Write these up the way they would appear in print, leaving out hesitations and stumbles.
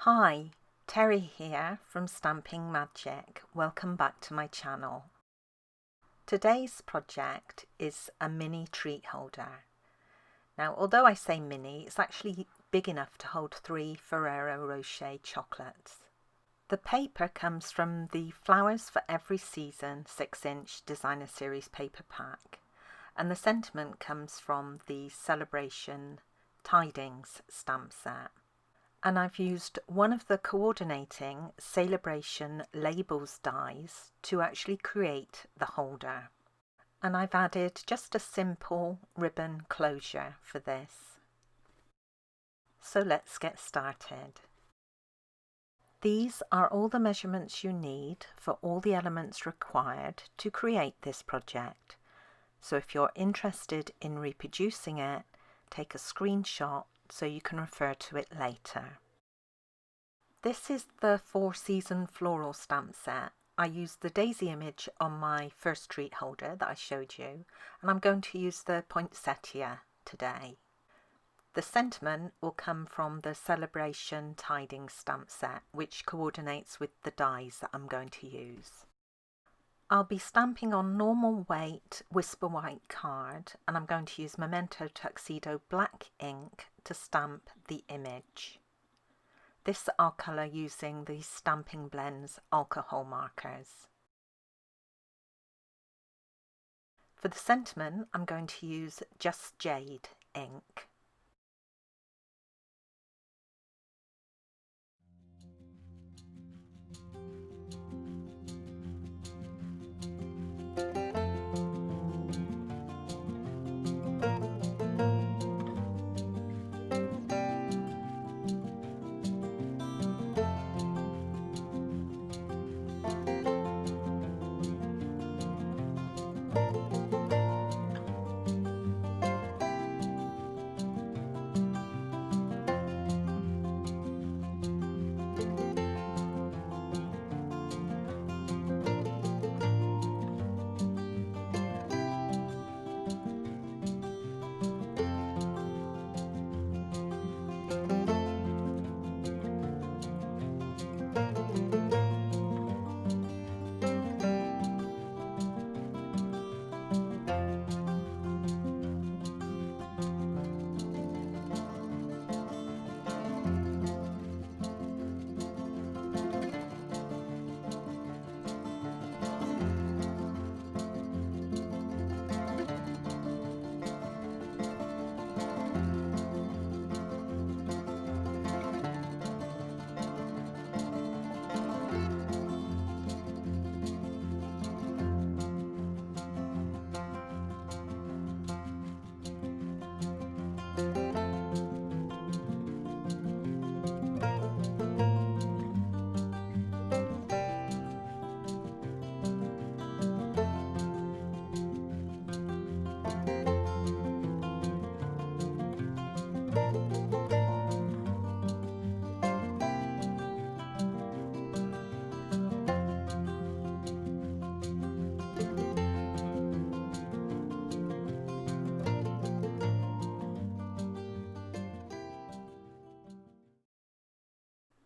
Hi, Teri here from Stamping Magic. Welcome back to my channel. Today's project is a mini treat holder. Now, although I say mini, it's actually big enough to hold 3 Ferrerro Rocher chocolates. The paper comes from the Flowers for Every Season 6-inch Designer Series paper pack, and the sentiment comes from the Celebration Tidings stamp set. And I've used one of the coordinating Celebration labels dies to actually create the holder. And I've added just a simple ribbon closure for this. So let's get started. These are all the measurements you need for all the elements required to create this project. So if you're interested in reproducing it, take a screenshot so you can refer to it later. This is the 4-season floral stamp set. I used the daisy image on my first treat holder that I showed you, and I'm going to use the poinsettia today. The sentiment will come from the Celebration Tidings stamp set, which coordinates with the dies that I'm going to use. I'll be stamping on normal weight Whisper White card, and I'm going to use Memento Tuxedo black ink to stamp the image. This I'll colour using the Stampin' Blends alcohol markers. For the sentiment, I'm going to use Just Jade ink.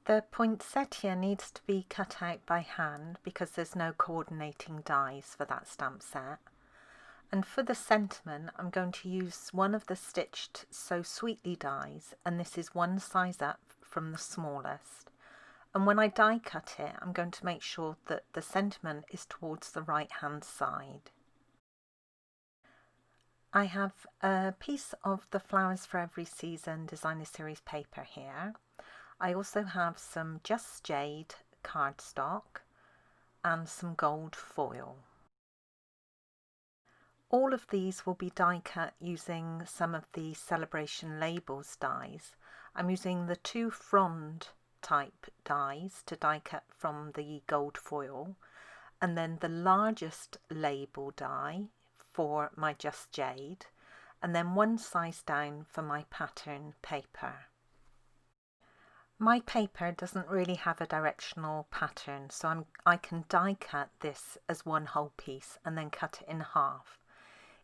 The poinsettia needs to be cut out by hand because there's no coordinating dies for that stamp set. And for the sentiment, I'm going to use one of the stitched So Sweetly dies, and this is one size up from the smallest. And when I die cut it, I'm going to make sure that the sentiment is towards the right hand side. I have a piece of the Flowers for Every Season Designer Series paper here. I also have some Just Jade cardstock and some gold foil. All of these will be die cut using some of the Celebration Labels dies. I'm using the 2 frond type dies to die cut from the gold foil, and then the largest label die for my Just Jade, and then one size down for my pattern paper. My paper doesn't really have a directional pattern, so I can die cut this as one whole piece and then cut it in half.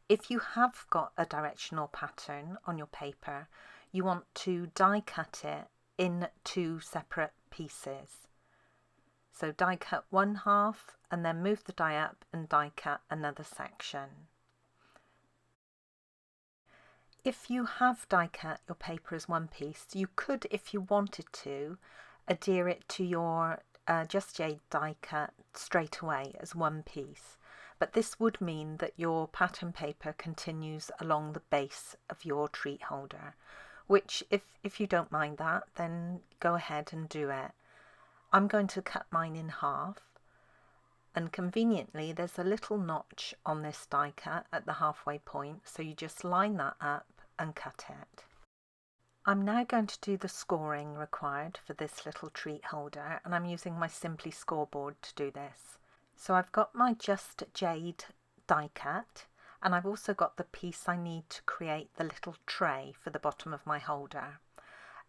If you have got a directional pattern on your paper, you want to die cut it in 2 separate pieces. So die cut one half and then move the die up and die cut another section. If you have die cut your paper as one piece, you could, if you wanted to, adhere it to your Just Jade die cut straight away as one piece. But this would mean that your pattern paper continues along the base of your treat holder, which if you don't mind that, then go ahead and do it. I'm going to cut mine in half, and conveniently there's a little notch on this die cut at the halfway point, so you just line that up and cut it. I'm now going to do the scoring required for this little treat holder, and I'm using my Simply scoreboard to do this. So I've got my Just Jade die cut, and I've also got the piece I need to create the little tray for the bottom of my holder.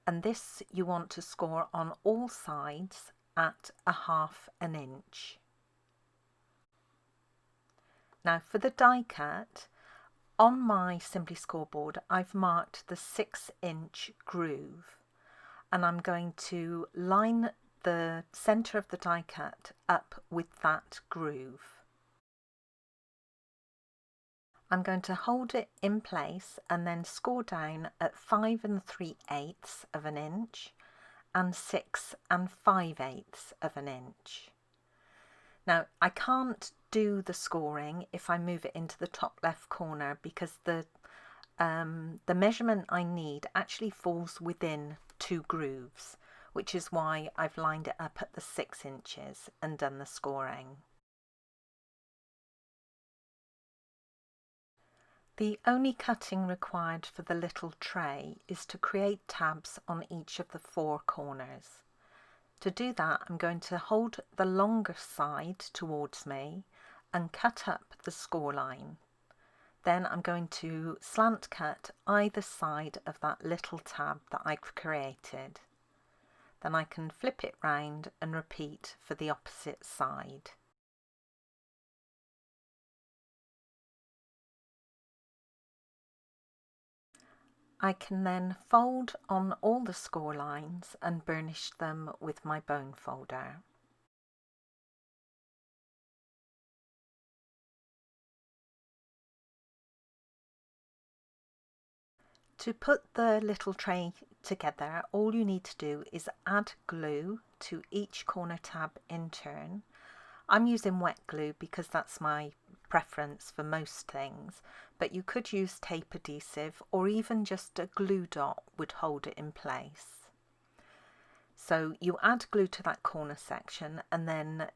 And this you want to score on all sides at 1/2 inch. Now for the die cut, on my Simply scoreboard I've marked the 6-inch groove, and I'm going to line the centre of the die cut up with that groove. I'm going to hold it in place and then score down at 5 3/8 of an inch and 6 5/8 of an inch. Now I can't do the scoring if I move it into the top left corner, because the measurement I need actually falls within 2 grooves, which is why I've lined it up at the 6 inches and done the scoring. The only cutting required for the little tray is to create tabs on each of the 4 corners. To do that, I'm going to hold the longer side towards me and cut up the score line. Then I'm going to slant cut either side of that little tab that I've created. Then I can flip it round and repeat for the opposite side. I can then fold on all the score lines and burnish them with my bone folder. To put the little tray together, all you need to do is add glue to each corner tab in turn. I'm using wet glue because that's my preference for most things, but you could use tape adhesive, or even just a glue dot would hold it in place. So you add glue to that corner section and then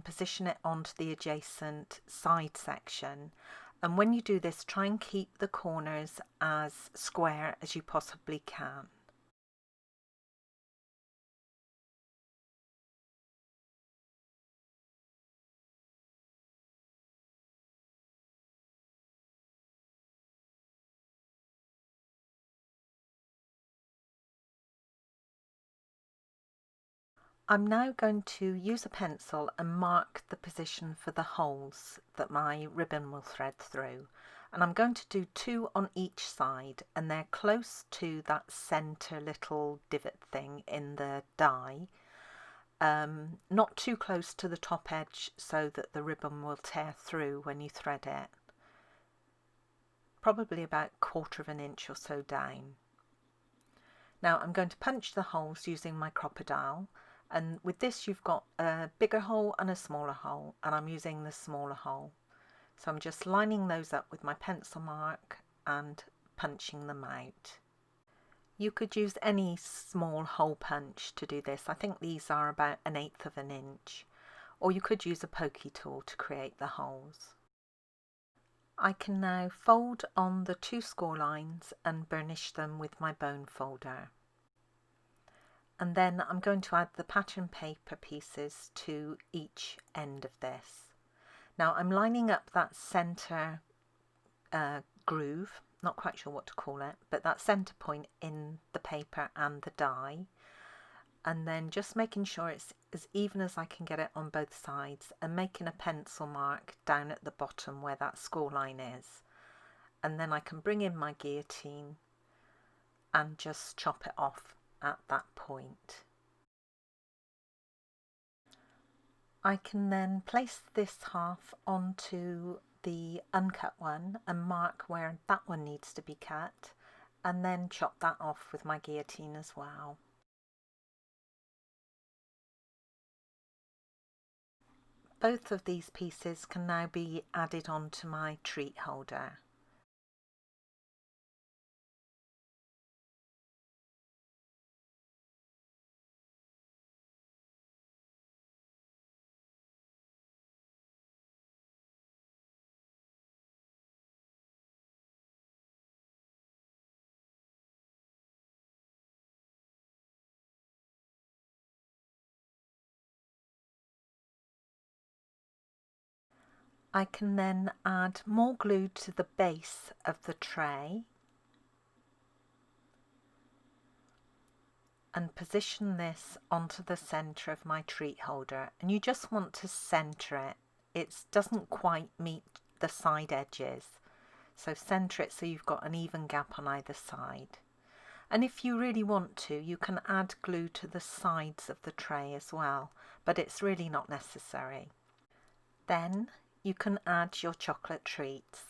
position it onto the adjacent side section. And when you do this, try and keep the corners as square as you possibly can. I'm now going to use a pencil and mark the position for the holes that my ribbon will thread through. And I'm going to do 2 on each side, and they're close to that centre little divot thing in the die. Not too close to the top edge so that the ribbon will tear through when you thread it. Probably about 1/4 inch or so down. Now I'm going to punch the holes using my crocodile, and with this you've got a bigger hole and a smaller hole, and I'm using the smaller hole. So I'm just lining those up with my pencil mark and punching them out. You could use any small hole punch to do this. I think these are about 1/8 of an inch, or you could use a pokey tool to create the holes. I can now fold on the 2 score lines and burnish them with my bone folder. And then I'm going to add the pattern paper pieces to each end of this. Now I'm lining up that centre groove, not quite sure what to call it, but that centre point in the paper and the die, and then just making sure it's as even as I can get it on both sides, and making a pencil mark down at the bottom where that score line is, and then I can bring in my guillotine and just chop it off at that point. I can then place this half onto the uncut one and mark where that one needs to be cut, and then chop that off with my guillotine as well. Both of these pieces can now be added onto my treat holder. I can then add more glue to the base of the tray and position this onto the centre of my treat holder, and you just want to centre it. It doesn't quite meet the side edges, so centre it so you've got an even gap on either side. And if you really want to, you can add glue to the sides of the tray as well, but it's really not necessary. Then you can add your chocolate treats.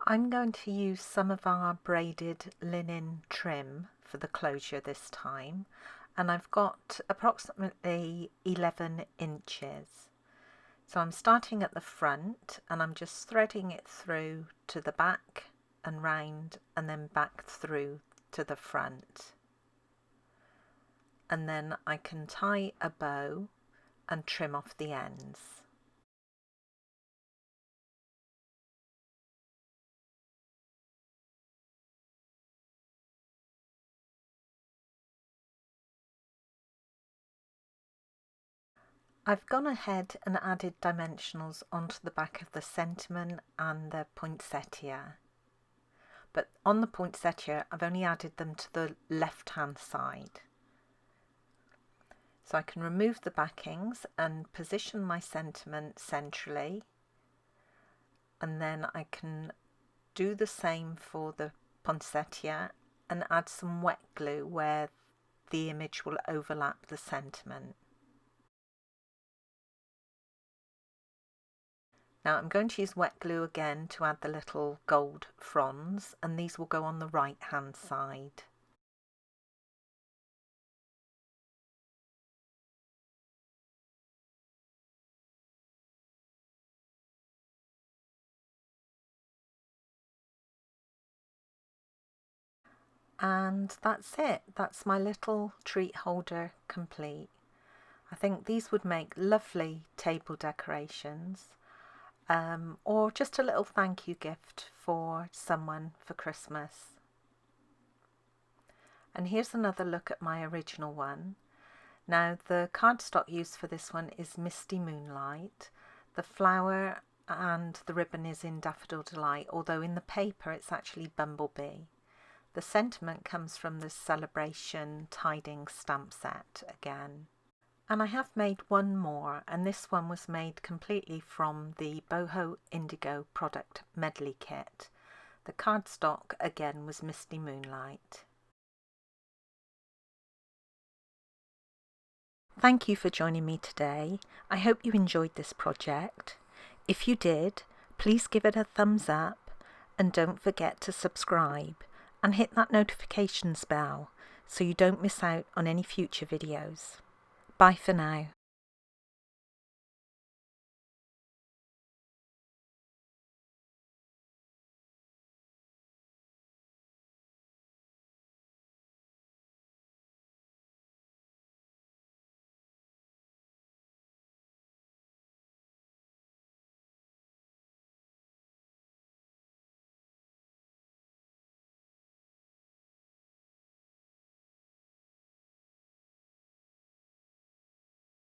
I'm going to use some of our braided linen trim for the closure this time, and I've got approximately 11 inches. So I'm starting at the front and I'm just threading it through to the back and round and then back through to the front. And then I can tie a bow and trim off the ends. I've gone ahead and added dimensionals onto the back of the sentiment and the poinsettia. But on the poinsettia, I've only added them to the left-hand side. So I can remove the backings and position my sentiment centrally. And then I can do the same for the poinsettia and add some wet glue where the image will overlap the sentiment. Now I'm going to use wet glue again to add the little gold fronds, and these will go on the right hand side. And that's it. That's my little treat holder complete. I think these would make lovely table decorations. Or just a little thank you gift for someone for Christmas. And here's another look at my original one. Now the cardstock used for this one is Misty Moonlight. The flower and the ribbon is in Daffodil Delight, although in the paper it's actually Bumblebee. The sentiment comes from the Celebration Tidings stamp set again. And I have made one more, and this one was made completely from the Boho Indigo product medley kit. The cardstock again was Misty Moonlight. Thank you for joining me today. I hope you enjoyed this project. If you did, please give it a thumbs up and don't forget to subscribe and hit that notifications bell so you don't miss out on any future videos. Bye for now.